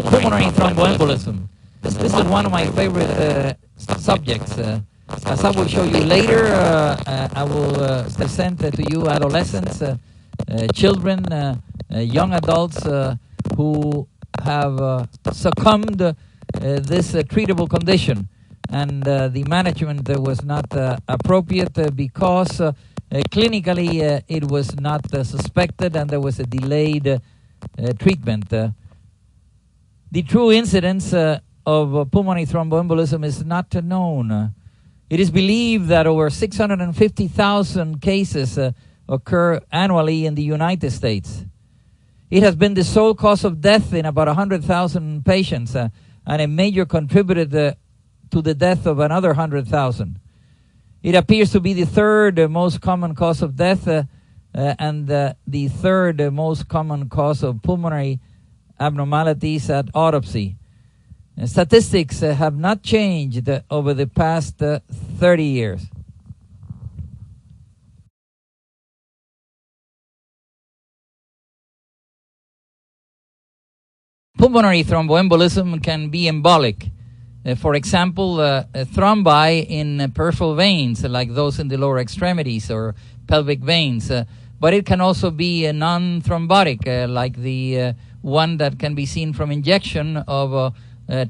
pulmonary thromboembolism. This is one of my favorite subjects. As I will show you later, I will present to you adolescents, children, young adults who have succumbed this treatable condition, and the management was not appropriate because clinically it was not suspected and there was a delayed treatment. The true incidence of pulmonary thromboembolism is not known. It is believed that over 650,000 cases occur annually in the United States. It has been the sole cause of death in about 100,000 patients and a major contributor to the death of another 100,000. It appears to be the third most common cause of death and the third most common cause of pulmonary abnormalities at autopsy. Statistics have not changed over the past 30 years. Pulmonary thromboembolism can be embolic. For example, thrombi in peripheral veins, like those in the lower extremities or pelvic veins. But it can also be non-thrombotic, like the one that can be seen from injection of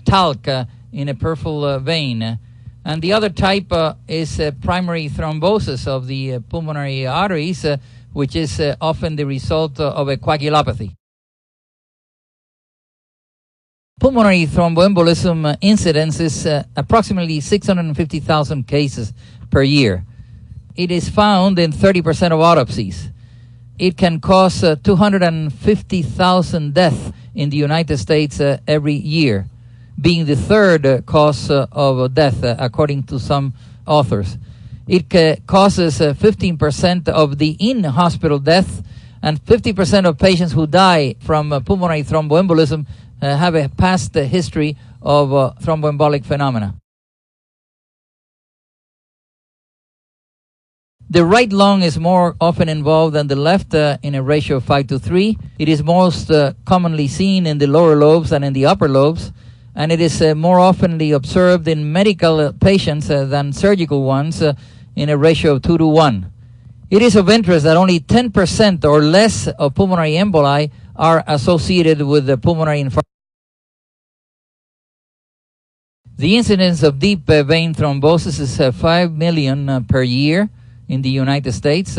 talc in a peripheral vein. And the other type is primary thrombosis of the pulmonary arteries, which is often the result of a coagulopathy. Pulmonary thromboembolism incidence is approximately 650,000 cases per year. It is found in 30% of autopsies. It can cause 250,000 deaths in the United States every year, being the third cause of death, according to some authors. It causes 15% of the in-hospital deaths, and 50% of patients who die from pulmonary thromboembolism have a past history of thromboembolic phenomena. The right lung is more often involved than the left in a ratio of 5:3. It is most commonly seen in the lower lobes than in the upper lobes, and it is more oftenly observed in medical patients than surgical ones in a ratio of 2:1. It is of interest that only 10% or less of pulmonary emboli are associated with the pulmonary infarction. The incidence of deep vein thrombosis is 5 million per year in the United States.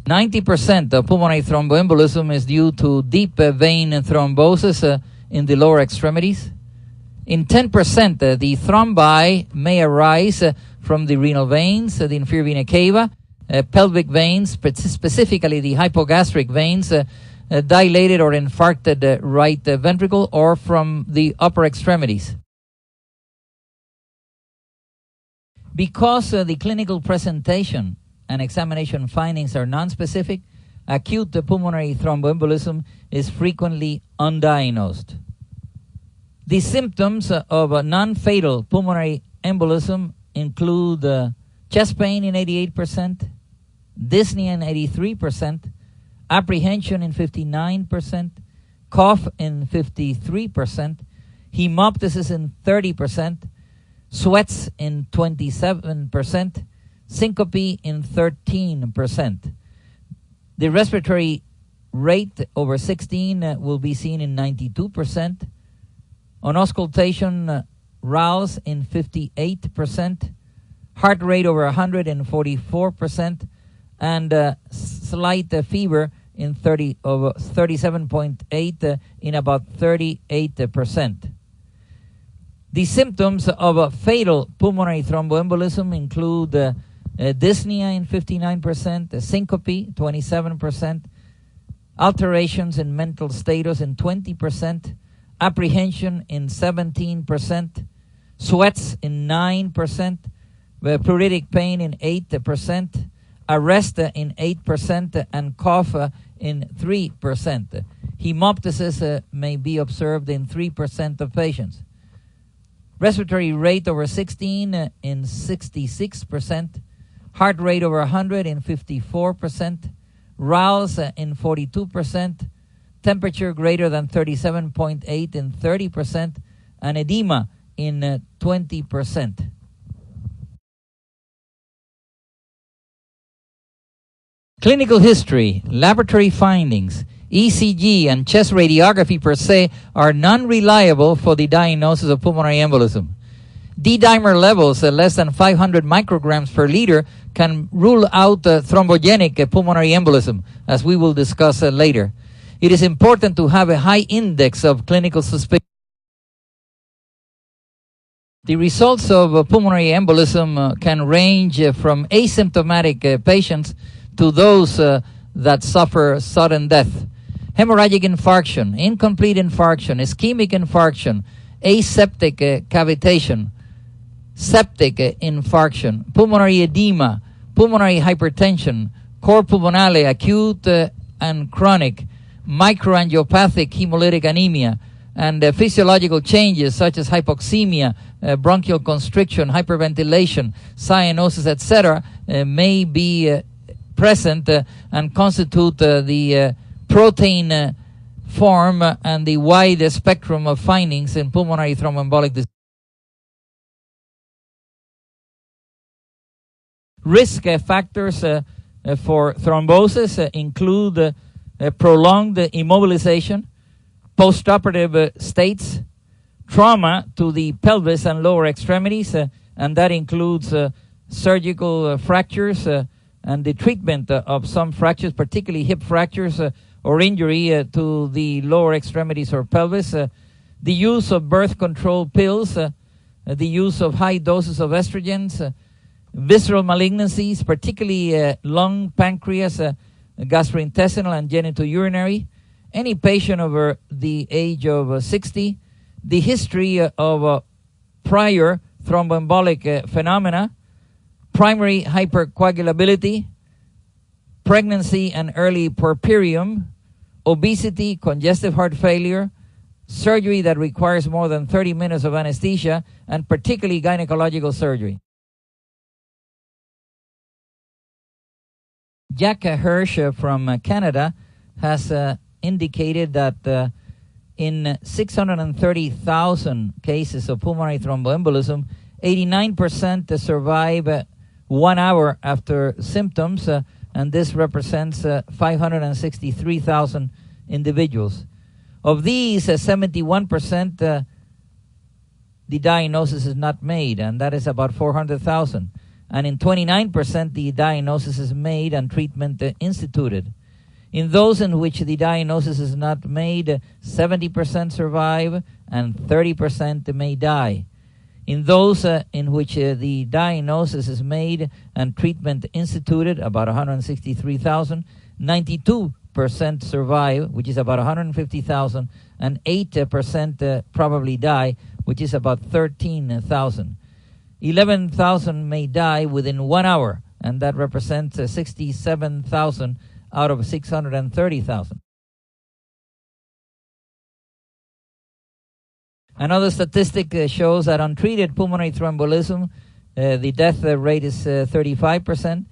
90% of pulmonary thromboembolism is due to deep vein thrombosis in the lower extremities. In 10%, the thrombi may arise from the renal veins, the inferior vena cava, pelvic veins, specifically the hypogastric veins, dilated or infarcted right ventricle, or from the upper extremities. Because the clinical presentation and examination findings are nonspecific, acute pulmonary thromboembolism is frequently undiagnosed. The symptoms of a non-fatal pulmonary embolism include chest pain in 88%, dyspnea in 83%, apprehension in 59%, cough in 53%, hemoptysis in 30%, sweats in 27%, syncope in 13%. The respiratory rate over 16 will be seen in 92%. On auscultation, RALs in 58%, heart rate over 100 in 44%, and slight fever in 37.8 in about 38%. The symptoms of a fatal pulmonary thromboembolism include dyspnea in 59%, syncope 27%, alterations in mental status in 20%, apprehension in 17%, sweats in 9%, pleuritic pain in 8%, arrest in 8%, and cough in 3%. Hemoptysis may be observed in 3% of patients. Respiratory rate over 16 in 66%, heart rate over 100 in 54%, RALs in 42%, temperature greater than 37.8 in 30%, and edema in 20%. Clinical history, laboratory findings, ECG, and chest radiography per se are non-reliable for the diagnosis of pulmonary embolism. D-dimer levels less than 500 micrograms per liter can rule out thrombogenic pulmonary embolism, as we will discuss later. It is important to have a high index of clinical suspicion. The results of pulmonary embolism can range from asymptomatic patients to those that suffer sudden death. Hemorrhagic infarction, incomplete infarction, ischemic infarction, aseptic cavitation, septic infarction, pulmonary edema, pulmonary hypertension, cor pulmonale, acute and chronic, microangiopathic hemolytic anemia, and physiological changes such as hypoxemia, bronchial constriction, hyperventilation, cyanosis, etc., may be present and constitute the protein form and the wide spectrum of findings in pulmonary thromboembolic disease. Risk factors for thrombosis include prolonged immobilization, postoperative states, trauma to the pelvis and lower extremities, and that includes surgical fractures and the treatment of some fractures, particularly hip fractures or injury to the lower extremities or pelvis, the use of birth control pills, the use of high doses of estrogens, visceral malignancies, particularly lung, pancreas, gastrointestinal, and genitourinary, any patient over the age of 60, the history of prior thromboembolic phenomena, primary hypercoagulability, pregnancy and early puerperium, obesity, congestive heart failure, surgery that requires more than 30 minutes of anesthesia, and particularly gynecological surgery. Jack Hirsch from Canada has indicated that in 630,000 cases of pulmonary thromboembolism, 89% survive 1 hour after symptoms, and this represents 563,000 individuals. Of these, 71% the diagnosis is not made, and that is about 400,000. And in 29%, the diagnosis is made and treatment instituted. In those in which the diagnosis is not made, 70% survive and 30% may die. In those in which the diagnosis is made and treatment instituted, about 163,000, 92% survive, which is about 150,000, and 8% probably die, which is about 13,000. 11,000 may die within 1 hour, and that represents 67,000 out of 630,000. Another statistic shows that untreated pulmonary thromboembolism, the death rate is 35%,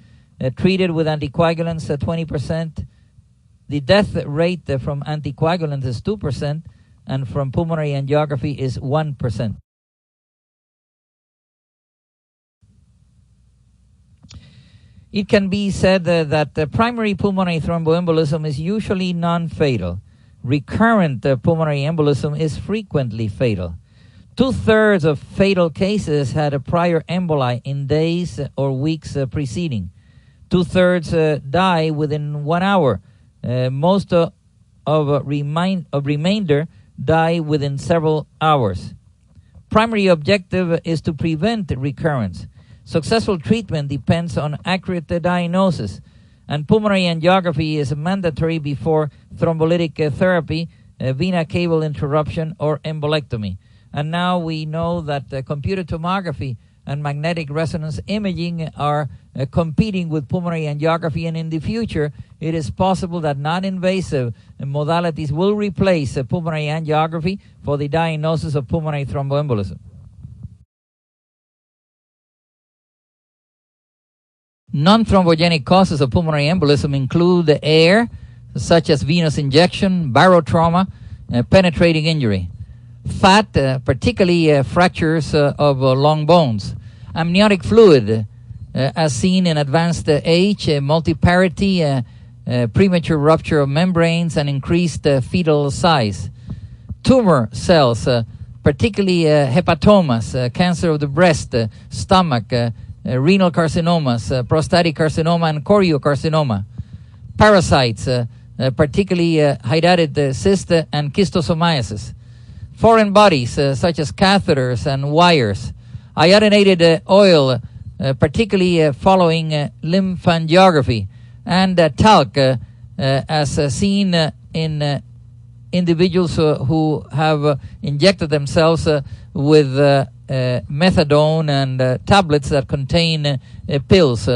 treated with anticoagulants 20%, the death rate from anticoagulants is 2%, and from pulmonary angiography is 1%. It can be said that primary pulmonary thromboembolism is usually non-fatal. Recurrent pulmonary embolism is frequently fatal. 2/3 of fatal cases had a prior emboli in days or weeks preceding. 2/3 die within 1 hour. Most of remainder die within several hours. Primary objective is to prevent recurrence. Successful treatment depends on accurate diagnosis, and pulmonary angiography is mandatory before thrombolytic therapy, vena cable interruption, or embolectomy. And now we know that computer tomography and magnetic resonance imaging are competing with pulmonary angiography, and in the future it is possible that non-invasive modalities will replace pulmonary angiography for the diagnosis of pulmonary thromboembolism. Non-thrombogenic causes of pulmonary embolism include air, such as venous injection, barotrauma, penetrating injury. Fat, particularly fractures of long bones. Amniotic fluid, as seen in advanced age, multiparity, premature rupture of membranes, and increased fetal size. Tumor cells, particularly hepatomas, cancer of the breast, stomach, renal carcinomas, prostatic carcinoma, and choriocarcinoma. Parasites, particularly hydatid cyst and schistosomiasis. Foreign bodies, such as catheters and wires. Iodinated oil, particularly following lymphangiography. And talc, as seen in individuals who have injected themselves with methadone and tablets that contain pills.